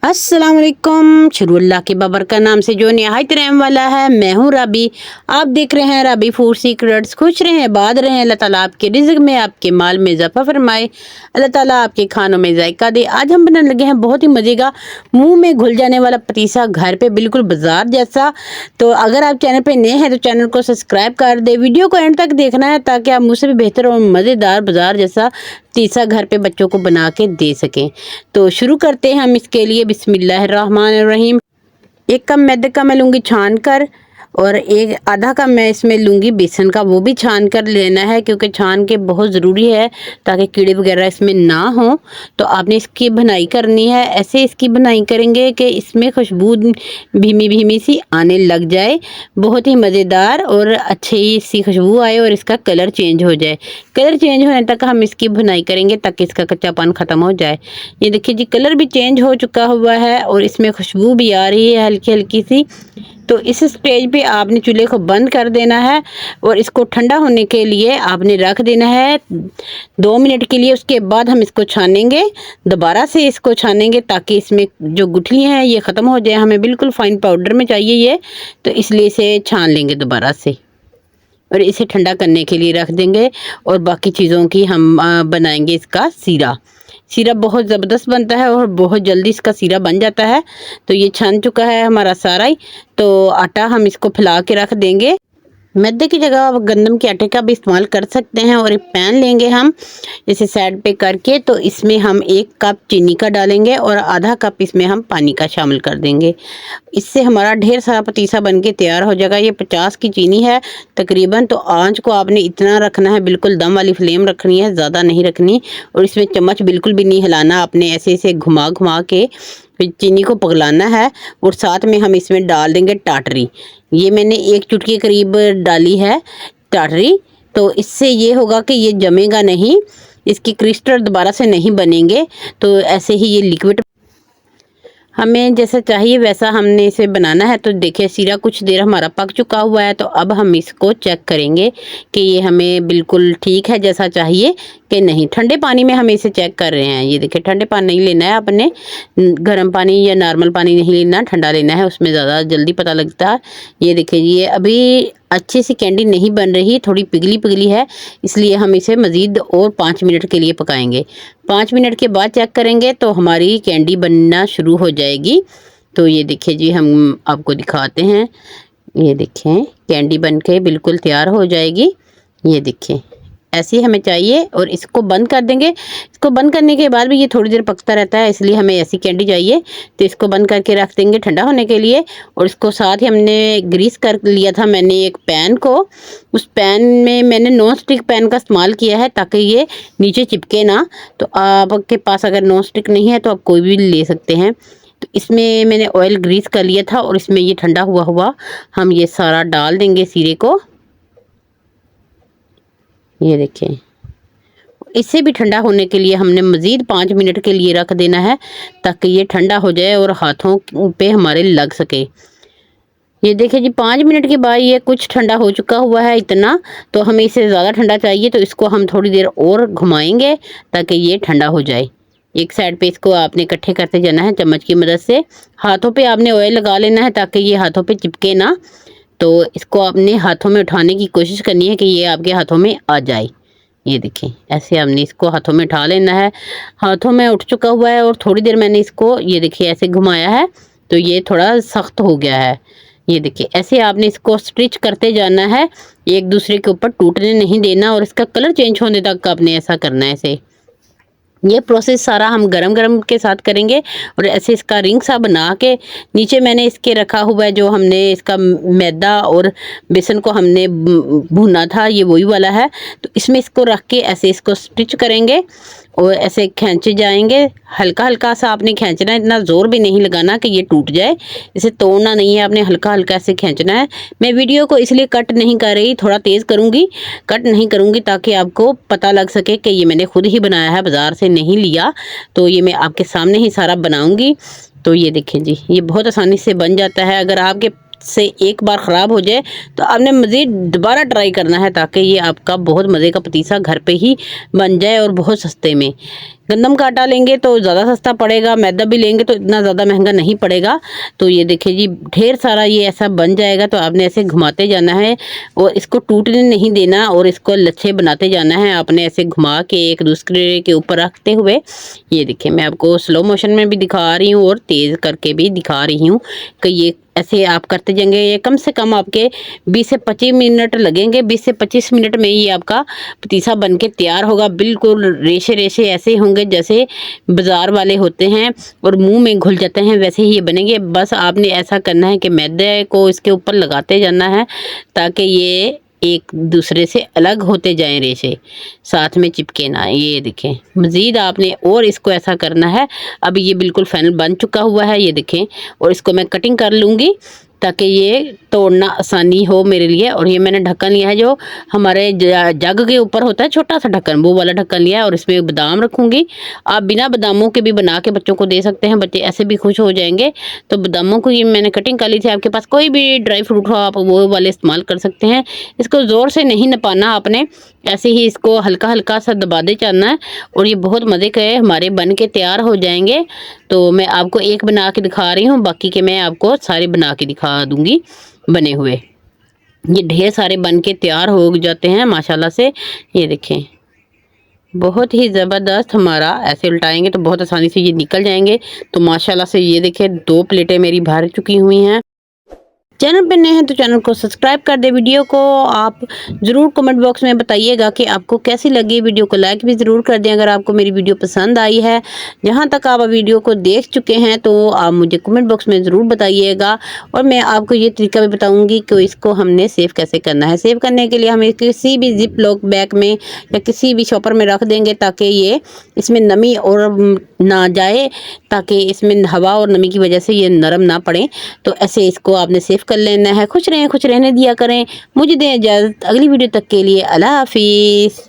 अस्सलाम वालेकुम। शुरू अल्लाह के बाबर का नाम से जो नहायत रहम वाला है। मैं हूँ राबी। आप देख रहे हैं राबी फूड सीक्रेट्स। खुश रहें, आबाद रहें। अल्लाह ताला आपके रिज़्क़ में, आपके माल में इजाफा फरमाए। अल्लाह ताला आपके खानों में जायका दे। आज हम बनाने लगे हैं बहुत ही मज़े का मुंह में घुल जाने वाला पतीसा, घर पे बिल्कुल बाजार जैसा। तो अगर आप चैनल पे नए हैं तो चैनल को सब्सक्राइब कर दे। वीडियो को एंड तक देखना है ताकि आप मुझसे भी बेहतर और मज़ेदार बाजार जैसा पतीसा घर पे बच्चों को बना के दे सकें। तो शुरू करते हैं हम इसके लिए। बिस्मिल्लाहिर्रहमानिर्रहीम। 1 कप मैदे का मैं लूँगी छान कर, और आधा कप मैं इसमें लूँगी बेसन का, वो भी छान कर लेना है क्योंकि छान के बहुत ज़रूरी है ताकि कीड़े वगैरह इसमें ना हो। तो आपने इसकी भुनाई करनी है। ऐसे इसकी भुनाई करेंगे कि इसमें खुशबू भीमी भीमी सी आने लग जाए, बहुत ही मज़ेदार और अच्छी सी खुशबू आए और इसका कलर चेंज हो जाए। कलर चेंज होने तक हम इसकी भुनाई करेंगे ताकि इसका कच्चापन ख़त्म हो जाए। ये देखिए जी, कलर भी चेंज हो चुका हुआ है और इसमें खुशबू भी आ रही है हल्की हल्की सी। तो इस स्टेज पे आपने चूल्हे को बंद कर देना है और इसको ठंडा होने के लिए आपने रख देना है 2 मिनट के लिए। उसके बाद हम इसको छानेंगे, दोबारा से इसको छानेंगे ताकि इसमें जो गुठलियाँ हैं ये ख़त्म हो जाए। हमें बिल्कुल फाइन पाउडर में चाहिए ये, तो इसलिए इसे छान लेंगे दोबारा से और इसे ठंडा करने के लिए रख देंगे। और बाकी चीज़ों की हम बनाएंगे इसका सीरा। सीरा बहुत ज़बरदस्त बनता है और बहुत जल्दी इसका सीरा बन जाता है। तो ये छन चुका है हमारा सारा ही। तो आटा हम इसको फैला के रख देंगे। मैदे की जगह आप गंदम के आटे का भी इस्तेमाल कर सकते हैं। और एक पैन लेंगे हम इसे साइड पे करके, तो इसमें हम 1 कप चीनी का डालेंगे और आधा कप इसमें हम पानी का शामिल कर देंगे। इससे हमारा ढेर सारा पतीसा बनके तैयार हो जाएगा। ये 50 की चीनी है तकरीबन। तो आंच को आपने इतना रखना है, बिल्कुल दम वाली फ्लेम रखनी है, ज़्यादा नहीं रखनी। और इसमें चम्मच बिल्कुल भी नहीं हिलाना, आपने ऐसे ऐसे घुमा घुमा के फिर चीनी को पिघलाना है। और साथ में हम इसमें डाल देंगे टाटरी। ये मैंने 1 चुटकी करीब डाली है टाटरी। तो इससे ये होगा कि ये जमेगा नहीं, इसकी क्रिस्टल दोबारा से नहीं बनेंगे। तो ऐसे ही ये लिक्विड हमें जैसा चाहिए वैसा हमने इसे बनाना है। तो देखिए सीरा कुछ देर हमारा पक चुका हुआ है। तो अब हम इसको चेक करेंगे कि ये हमें बिल्कुल ठीक है जैसा चाहिए कि नहीं। ठंडे पानी में हम इसे चेक कर रहे हैं। ये देखिए ठंडे पानी नहीं लेना है आपने, गर्म पानी या नॉर्मल पानी नहीं लेना, ठंडा लेना है, उसमें ज़्यादा जल्दी पता लगता है। ये देखिए ये अभी अच्छी सी कैंडी नहीं बन रही, थोड़ी पिघली पिघली है, इसलिए हम इसे मज़ीद और 5 मिनट के लिए पकाएंगे। 5 मिनट के बाद चेक करेंगे तो हमारी कैंडी बनना शुरू हो जाएगी। तो ये देखिए जी, हम आपको दिखाते हैं। ये देखें कैंडी बन के बिल्कुल तैयार हो जाएगी। ये देखें ऐसी हमें चाहिए और इसको बंद कर देंगे। इसको बंद करने के बाद भी ये थोड़ी देर पकता रहता है, इसलिए हमें ऐसी कैंडी चाहिए। तो इसको बंद करके रख देंगे ठंडा होने के लिए। और इसको साथ ही हमने ग्रीस कर लिया था मैंने एक पैन को। उस पैन में मैंने नॉन स्टिक पैन का इस्तेमाल किया है ताकि ये नीचे चिपके ना। तो आपके पास अगर नॉन स्टिक नहीं है तो आप कोई भी ले सकते हैं। तो इसमें मैंने ऑयल ग्रीस कर लिया था और इसमें ये ठंडा हुआ हुआ हम ये सारा डाल देंगे सीरे को। ये देखें इसे भी ठंडा होने के लिए हमने मज़ीद 5 मिनट के लिए रख देना है ताकि ये ठंडा हो जाए और हाथों पे हमारे लग सके। ये देखिए जी 5 मिनट के बाद ये कुछ ठंडा हो चुका हुआ है इतना। तो हमें इसे ज़्यादा ठंडा चाहिए, तो इसको हम थोड़ी देर और घुमाएंगे ताकि ये ठंडा हो जाए। एक साइड पे इसको आपने इकट्ठे करते जाना है चम्मच की मदद से। हाथों पे आपने ऑयल लगा लेना है ताकि ये हाथों पे चिपके ना। तो इसको आपने हाथों में उठाने की कोशिश करनी है कि ये आपके हाथों में आ जाए। ये देखें ऐसे हमने इसको हाथों में उठा लेना है। हाथों में उठ चुका हुआ है और थोड़ी देर मैंने इसको ये देखिए ऐसे घुमाया है तो ये थोड़ा सख्त हो गया है। ये देखिए ऐसे आपने इसको स्टिच करते जाना है, एक दूसरे के ऊपर टूटने नहीं देना। और इसका कलर चेंज होने तक आपने ऐसा करना है। ऐसे ये प्रोसेस सारा हम गरम गरम के साथ करेंगे। और ऐसे इसका रिंग सा बना के नीचे मैंने इसके रखा हुआ है जो हमने इसका मैदा और बेसन को हमने भुना था, ये वही वाला है। तो इसमें इसको रख के ऐसे इसको स्टिच करेंगे और ऐसे खींचे जाएंगे। हल्का हल्का सा आपने खींचना है, इतना ज़ोर भी नहीं लगाना कि ये टूट जाए। इसे तोड़ना नहीं है, आपने हल्का हल्का ऐसे खींचना है। मैं वीडियो को इसलिए कट नहीं कर रही, थोड़ा तेज़ करूँगी, कट नहीं करूँगी ताकि आपको पता लग सके कि ये मैंने खुद ही बनाया है, बाज़ार से नहीं लिया। तो ये मैं आपके सामने ही सारा बनाऊँगी। तो ये देखें जी, ये बहुत आसानी से बन जाता है। अगर आपके से एक बार ख़राब हो जाए तो आपने मज़ीद दोबारा ट्राई करना है ताकि ये आपका बहुत मज़े का पतीसा घर पे ही बन जाए और बहुत सस्ते में। गंदम का आटा लेंगे तो ज़्यादा सस्ता पड़ेगा, मैदा भी लेंगे तो इतना ज़्यादा महंगा नहीं पड़ेगा। तो ये देखिए जी, ढेर सारा ये ऐसा बन जाएगा। तो आपने ऐसे घुमाते जाना है और इसको टूटने नहीं देना और इसको लच्छे बनाते जाना है आपने, ऐसे घुमा के एक दूसरे के ऊपर रखते हुए। ये देखिए, मैं आपको स्लो मोशन में भी दिखा रही हूँ और तेज़ करके भी दिखा रही हूँ कि ये ऐसे आप करते जाएंगे। ये कम से कम आपके 20 से 25 मिनट लगेंगे। 20 से 25 मिनट में ये आपका पतीसा बन के तैयार होगा। बिल्कुल रेशे रेशे ऐसे होंगे जैसे बाज़ार वाले होते हैं और मुंह में घुल जाते हैं, वैसे ही ये बनेंगे। बस आपने ऐसा करना है कि मैदे को इसके ऊपर लगाते जाना है ताकि ये एक दूसरे से अलग होते जाएं, रेशे साथ में चिपके ना। ये देखें, मज़ीद आपने और इसको ऐसा करना है। अब ये बिल्कुल फाइनल बन चुका हुआ है, ये देखें। और इसको मैं कटिंग कर लूँगी ताकि ये तोड़ना आसानी हो मेरे लिए। और ये मैंने ढक्कन लिया है जो हमारे जग के ऊपर होता है, छोटा सा ढक्कन, वो वाला ढक्कन लिया है। और इसमें बादाम रखूँगी। आप बिना बादामों के भी बना के बच्चों को दे सकते हैं, बच्चे ऐसे भी खुश हो जाएंगे। तो बादामों को ये मैंने कटिंग कर ली थी। आपके पास कोई भी ड्राई फ्रूट हो आप वो वाले इस्तेमाल कर सकते हैं। इसको ज़ोर से नहीं नपाना आपने, ऐसे ही इसको हल्का हल्का सा दबाते जाना है। और ये बहुत मज़े के हमारे बन के तैयार हो जाएंगे। तो मैं आपको एक बना के दिखा रही हूँ, बाकी के मैं आपको सारे बना के दिखा दूँगी बने हुए। ये ढेर सारे बन के तैयार हो जाते हैं माशाल्लाह से। ये देखें, बहुत ही ज़बरदस्त। हमारा ऐसे उल्टाएंगे तो बहुत आसानी से ये निकल जाएंगे। तो माशाल्लाह से ये देखिए, 2 प्लेटें मेरी भर चुकी हुई हैं। चैनल पे नए हैं तो चैनल को सब्सक्राइब कर दे। वीडियो को आप ज़रूर कमेंट बॉक्स में बताइएगा कि आपको कैसी लगी। वीडियो को लाइक भी ज़रूर कर दें अगर आपको मेरी वीडियो पसंद आई है। जहाँ तक आप वीडियो को देख चुके हैं तो आप मुझे कमेंट बॉक्स में ज़रूर बताइएगा। और मैं आपको ये तरीका भी बताऊँगी कि इसको हमने सेव कैसे करना है। सेव करने के लिए हम किसी भी जिप लॉक बैग में या किसी भी शॉपर में रख देंगे ताकि ये इसमें नमी और ना जाए, ताकि इसमें हवा और नमी की वजह से ये नरम ना पड़े। तो ऐसे इसको आपने सेव कर लेना है। खुश रहें, खुश रहने दिया करें। मुझे दें इजाज़त। अगली वीडियो तक के लिए अल्लाह हाफिज़।